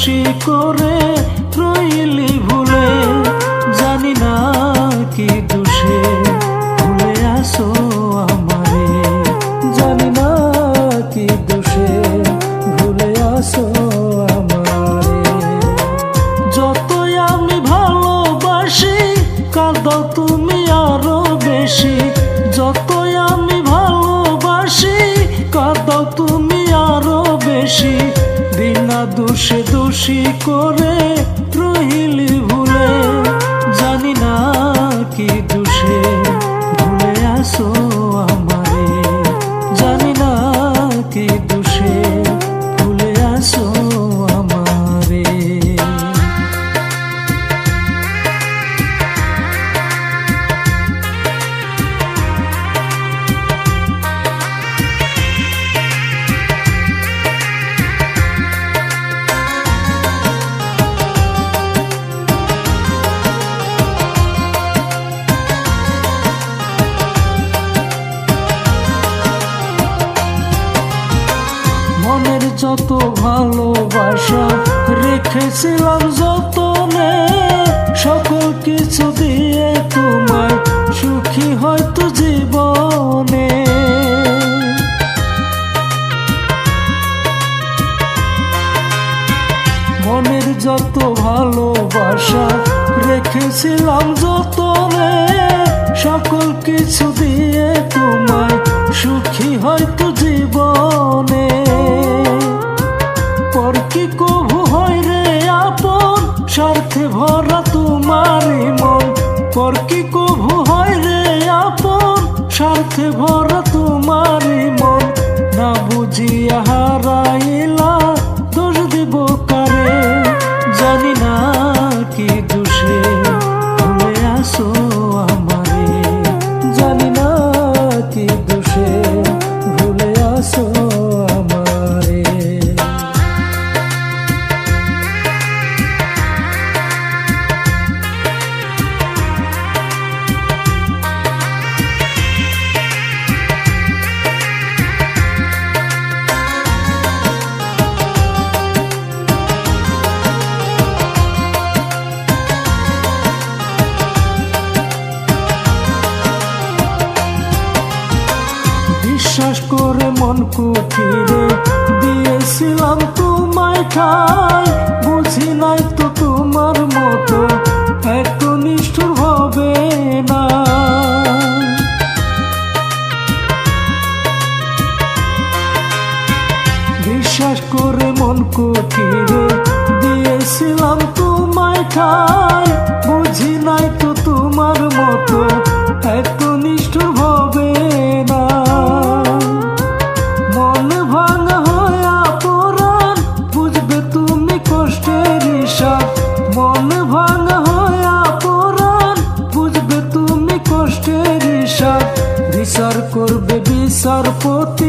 দোষী করে রইলি ভুলে, জানি না কি দোষে ভুলে আসো আমারে, জানি না কি দোষে ভুলে আসো আমারে। যতই আমি ভালোবাসি কাঁদো তুমি আরো বেশি, যতই আমি ভালোবাসি কাঁদো তুমি আরো বেশি। বিনা দোষে দোষী করে রইলি ভুলে, জানি না কি দোষে ভুলে আসো আমারে, জানি না কি দোষে ভুলে আসো আমারে। মনের যত ভালোবাসা রেখেছিলাম যতনে, সকল কিছু দিয়ে তোমায় সুখী হয়তো জীবনে। মনের যত ভালোবাসা রেখেছিলাম যতনে, সকল কিছু দিয়ে তোমায় সুখী হয়তো জীবনে। পর কি কভু হয় রে আপন, স্বার্থে ভরা তোমারই মন, পর কি কভু হয় রে আপন, স্বার্থে ভরা তোমারই মন। না বুঝিয়া হারাইলা দোষ দিব কারে, জানি না কি দোষে ভুলে আসো আমারে, জানি না কি দোষে ভুলে আসো আমারে। বিশ্বাস করে মন কুঠিরে দিয়েছিলাম তোমায় ঠাই, বুঝি নাই তো তোমার মতো এত নিষ্ঠুর হবে না। বিশ্বাস করে মন কুঠিরে দিয়েছিলাম তোমায় ঠাই, বুঝি নাই তো তোমার মতো এত নিষ্ঠুর হবে না। মন ভাঙা হয়া পরাণ বুঝবে তুমি কষ্টের হিসাব, মন ভাঙা হয়া পরাণ বুঝবে তুমি কষ্টের হিসাব। বিচার করবে বিচারপতি